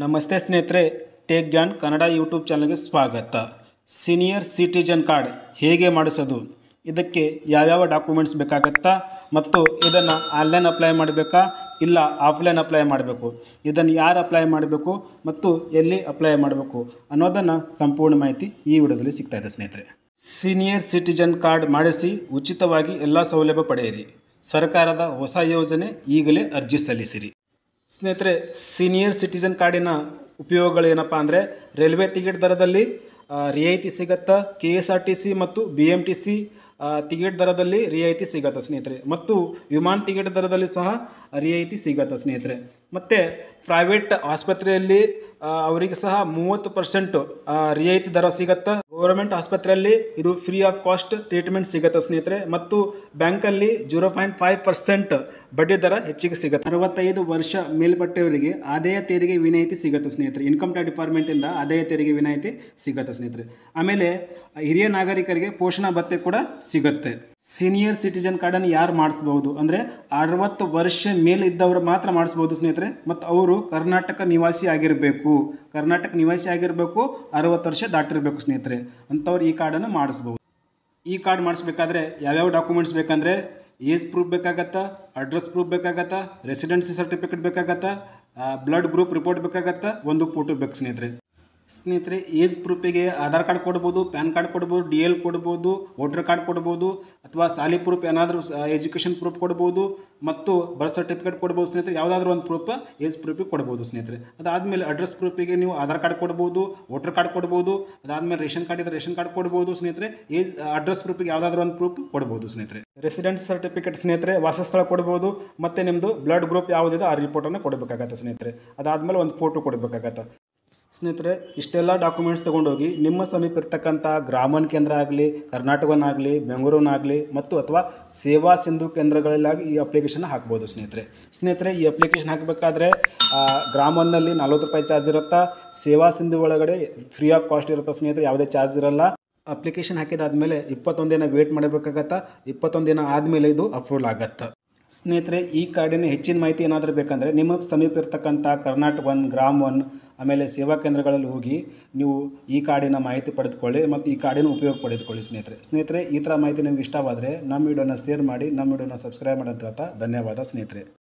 ನಮಸ್ತೆ ಸ್ನೇಹಿತರೆ, take Gyan Kannada YouTube ಚಾನಲ್ಗೆ ಸ್ವಾಗತ. ಸೀನಿಯರ್ ಸಿಟಿಜನ್ ಕಾರ್ಡ್ ಹೇಗೆ ಮಾಡಿಸೋದು, ಇದಕ್ಕೆ ಯಾವ್ಯಾವ ಡಾಕ್ಯುಮೆಂಟ್ಸ್ ಬೇಕಾಗುತ್ತಾ ಮತ್ತು ಇದನ್ನು ಆನ್ಲೈನ್ ಅಪ್ಲೈ ಮಾಡಬೇಕಾ ಇಲ್ಲ ಆಫ್ಲೈನ್ ಅಪ್ಲೈ ಮಾಡಬೇಕು, ಇದನ್ನು ಯಾರು ಅಪ್ಲೈ ಮಾಡಬೇಕು ಮತ್ತು ಎಲ್ಲಿ ಅಪ್ಲೈ ಮಾಡಬೇಕು ಅನ್ನೋದನ್ನು ಸಂಪೂರ್ಣ ಮಾಹಿತಿ ಈ ವಿಡಿಯೋದಲ್ಲಿ ಸಿಗ್ತಾ ಇದೆ ಸ್ನೇಹಿತರೆ. ಸೀನಿಯರ್ ಸಿಟಿಜನ್ ಕಾರ್ಡ್ ಮಾಡಿಸಿ ಉಚಿತವಾಗಿ ಎಲ್ಲ ಸೌಲಭ್ಯ ಪಡೆಯಿರಿ. ಸರ್ಕಾರದ ಹೊಸ ಯೋಜನೆ, ಈಗಲೇ ಅರ್ಜಿ ಸಲ್ಲಿಸಿರಿ. ಸ್ನೇಹಿತರೆ, ಸೀನಿಯರ್ ಸಿಟಿಜನ್ ಕಾರ್ಡಿನ ಉಪಯೋಗಗಳು ಏನಪ್ಪ ಅಂದರೆ, ರೈಲ್ವೆ ಟಿಕೆಟ್ ದರದಲ್ಲಿ ರಿಯಾಯಿತಿ ಸಿಗುತ್ತಾ, KSRTC ಮತ್ತು BMTC ಟಿಕೆಟ್ ದರದಲ್ಲಿ ರಿಯಾಯಿತಿ ಸಿಗುತ್ತೆ ಸ್ನೇಹಿತರೆ, ಮತ್ತು ವಿಮಾನ ಟಿಕೆಟ್ ದರದಲ್ಲಿ ಸಹ ರಿಯಾಯಿತಿ ಸಿಗುತ್ತೆ ಸ್ನೇಹಿತರೆ. ಮತ್ತು ಪ್ರೈವೇಟ್ ಆಸ್ಪತ್ರೆಯಲ್ಲಿ ಅವರಿಗೆ ಸಹ 30% ರಿಯಾಯಿತಿ ದರ ಸಿಗುತ್ತಾ. ಗೌರ್ಮೆಂಟ್ ಆಸ್ಪತ್ರೆಯಲ್ಲಿ ಇದು ಫ್ರೀ ಆಫ್ ಕಾಸ್ಟ್ ಟ್ರೀಟ್ಮೆಂಟ್ ಸಿಗುತ್ತೆ ಸ್ನೇಹಿತರೆ, ಮತ್ತು ಬ್ಯಾಂಕಲ್ಲಿ 0.5% ಬಡ್ಡಿ ದರ ಹೆಚ್ಚಿಗೆ ಸಿಗುತ್ತೆ. 65 ವರ್ಷ ಮೇಲ್ಪಟ್ಟವರಿಗೆ ಆದಾಯ ತೆರಿಗೆ ವಿನಾಯಿತಿ ಸಿಗುತ್ತೆ ಸ್ನೇಹಿತರೆ. ಇನ್ಕಮ್ ಟ್ಯಾಕ್ಸ್ ಡಿಪಾರ್ಟ್ಮೆಂಟಿಂದ ಆದಾಯ ತೆರಿಗೆ ವಿನಾಯಿತಿ ಸಿಗುತ್ತೆ ಸ್ನೇಹಿತರೆ. ಆಮೇಲೆ ಹಿರಿಯ ನಾಗರಿಕರಿಗೆ ಪೋಷಣ ಭತ್ಯೆ ಕೂಡ ಸಿಗುತ್ತೆ. ಸೀನಿಯರ್ ಸಿಟಿಜನ್ ಕಾರ್ಡನ್ನು ಯಾರು ಮಾಡಿಸ್ಬೋದು ಅಂದರೆ, 60 ವರ್ಷ ಮೇಲಿದ್ದವರು ಮಾತ್ರ ಮಾಡಿಸ್ಬೋದು ಸ್ನೇಹಿತರೆ, ಮತ್ತು ಅವರು ಕರ್ನಾಟಕ ನಿವಾಸಿ ಆಗಿರಬೇಕು. 60 ವರ್ಷ ದಾಟಿರಬೇಕು ಸ್ನೇಹಿತರೆ, ಅಂಥವ್ರು ಈ ಕಾರ್ಡನ್ನು ಮಾಡಿಸ್ಬೋದು. ಈ ಕಾರ್ಡ್ ಮಾಡಿಸ್ಬೇಕಾದ್ರೆ ಯಾವ್ಯಾವ ಡಾಕ್ಯುಮೆಂಟ್ಸ್ ಬೇಕಂದರೆ, ಏಜ್ ಪ್ರೂಫ್ ಬೇಕಾಗತ್ತಾ, ಅಡ್ರೆಸ್ ಪ್ರೂಫ್ ಬೇಕಾಗತ್ತಾ, ರೆಸಿಡೆನ್ಸಿ ಸರ್ಟಿಫಿಕೇಟ್ ಬೇಕಾಗತ್ತಾ, ಬ್ಲಡ್ ಗ್ರೂಪ್ ರಿಪೋರ್ಟ್ ಬೇಕಾಗತ್ತಾ, ಒಂದು ಫೋಟೋ ಬೇಕು ಸ್ನೇಹಿತರೆ. ಏಜ್ ಪ್ರೂಫಿಗೆ ಆಧಾರ್ ಕಾರ್ಡ್ ಕೊಡ್ಬೋದು, ಪ್ಯಾನ್ ಕಾರ್ಡ್ ಕೊಡ್ಬೋದು, DL ಕೊಡ್ಬೋದು, ವೋಟರ್ ಕಾರ್ಡ್ ಕೊಡ್ಬೋದು, ಅಥವಾ ಸಾಲಿ ಪ್ರೂಫ್ ಏನಾದರೂ ಎಜುಕೇಷನ್ ಪ್ರೂಫ್ ಕೊಡ್ಬೋದು, ಮತ್ತು ಬರ್ತ್ ಸರ್ಟಿಫಿಕೇಟ್ ಕೊಡ್ಬೋದು ಸ್ನೇಹಿತರೆ. ಯಾವುದಾದ್ರೂ ಒಂದು ಪ್ರೂಫ್ ಏಜ್ ಪ್ರೂಫಿಗೆ ಕೊಡ್ಬೋದು ಸ್ನೇಹಿತರೆ. ಅದಾದಮೇಲೆ ಅಡ್ರೆಸ್ ಪ್ರೂಫಿಗೆ ನೀವು ಆಧಾರ್ ಕಾರ್ಡ್ ಕೊಡ್ಬೋದು, ವೋಟರ್ ಕಾರ್ಡ್ ಕೊಡ್ಬೋದು. ಅದಾದಮೇಲೆ ರೇಷನ್ ಕಾರ್ಡ್ ಇದ್ದರೆ ರೇಷನ್ ಕಾರ್ಡ್ ಕೊಡ್ಬೋದು ಸ್ನೇಹಿತರೆ. ಅಡ್ರೆಸ್ ಪ್ರೂಫಿಗೆ ಯಾವುದಾದ್ರೂ ಒಂದು ಪ್ರೂಫ್ ಕೊಡ್ಬೋದು ಸ್ನೇಹಿತರೆ. ರೆಸಿಡೆನ್ಸ್ ಸರ್ಟಿಫಿಕೇಟ್ ಸ್ನೇಹಿತರೆ, ವಾಸಸ್ಥಳ ಕೊಡ್ಬೋದು, ಮತ್ತು ನಿಮ್ಮದು ಬ್ಲಡ್ ಗ್ರೂಪ್ ಯಾವುದಿದೆ ಆ ರಿಪೋರ್ಟನ್ನು ಕೊಡಬೇಕಾಗತ್ತೆ ಸ್ನೇಹಿತರೆ. ಅದಾದಮೇಲೆ ಒಂದು ಫೋಟೋ ಕೊಡಬೇಕಾಗತ್ತೆ ಸ್ನೇಹಿತರೆ. ಇಷ್ಟೆಲ್ಲ ಡಾಕ್ಯುಮೆಂಟ್ಸ್ ತೊಗೊಂಡೋಗಿ ನಿಮ್ಮ ಸಮೀಪ ಇರ್ತಕ್ಕಂಥ ಗ್ರಾಮೀಣ ಕೇಂದ್ರ ಆಗಲಿ, ಕರ್ನಾಟಕವನ್ನಾಗಲಿ, ಬೆಂಗಳೂರನ್ನಾಗಲಿ, ಮತ್ತು ಅಥವಾ ಸೇವಾ ಸಿಂಧು ಕೇಂದ್ರಗಳಲ್ಲಾಗಿ ಈ ಅಪ್ಲಿಕೇಶನ್ ಹಾಕ್ಬೋದು ಸ್ನೇಹಿತರೆ. ಈ ಅಪ್ಲಿಕೇಶನ್ ಹಾಕಬೇಕಾದ್ರೆ ಗ್ರಾಮದಲ್ಲಿ 40 ರೂಪಾಯಿ ಚಾರ್ಜ್ ಇರುತ್ತಾ, ಸೇವಾ ಸಿಂಧು ಒಳಗಡೆ ಫ್ರೀ ಆಫ್ ಕಾಸ್ಟ್ ಇರುತ್ತೆ ಸ್ನೇಹಿತರೆ, ಯಾವುದೇ ಚಾರ್ಜ್ ಇರಲ್ಲ. ಅಪ್ಲಿಕೇಶನ್ ಹಾಕಿದಾದಮೇಲೆ 21 ದಿನ ವೇಟ್ ಮಾಡಬೇಕಾಗತ್ತಾ. 21 ದಿನ ಆದಮೇಲೆ ಇದು ಅಪ್ರೂವಲ್ ಆಗತ್ತೆ ಸ್ನೇಹಿತರೆ. ಈ ಕಾರ್ಡಿನ ಹೆಚ್ಚಿನ ಮಾಹಿತಿ ಏನಾದರೂ ಬೇಕಂದರೆ, ನಿಮ್ಮ ಸಮೀಪ ಇರ್ತಕ್ಕಂಥ ಕರ್ನಾಟಕ 1, ಗ್ರಾಮ 1, ಆಮೇಲೆ ಸೇವಾ ಕೇಂದ್ರಗಳಲ್ಲಿ ಹೋಗಿ ನೀವು ಈ ಕಾರ್ಡಿನ ಮಾಹಿತಿ ಪಡೆದುಕೊಳ್ಳಿ ಮತ್ತು ಈ ಕಾರ್ಡಿನ ಉಪಯೋಗ ಪಡೆದುಕೊಳ್ಳಿ ಸ್ನೇಹಿತರೆ. ಈ ಥರ ಮಾಹಿತಿ ನಿಮ್ಗೆ ಇಷ್ಟವಾದರೆ ನಮ್ಮ ವಿಡಿಯೋನ ಶೇರ್ ಮಾಡಿ, ನಮ್ಮ ವಿಡಿಯೋನ ಸಬ್ಸ್ಕ್ರೈಬ್ ಮಾಡಿ ಅಂತ ಹೇಳ್ತಾ ಧನ್ಯವಾದ ಸ್ನೇಹಿತರೆ.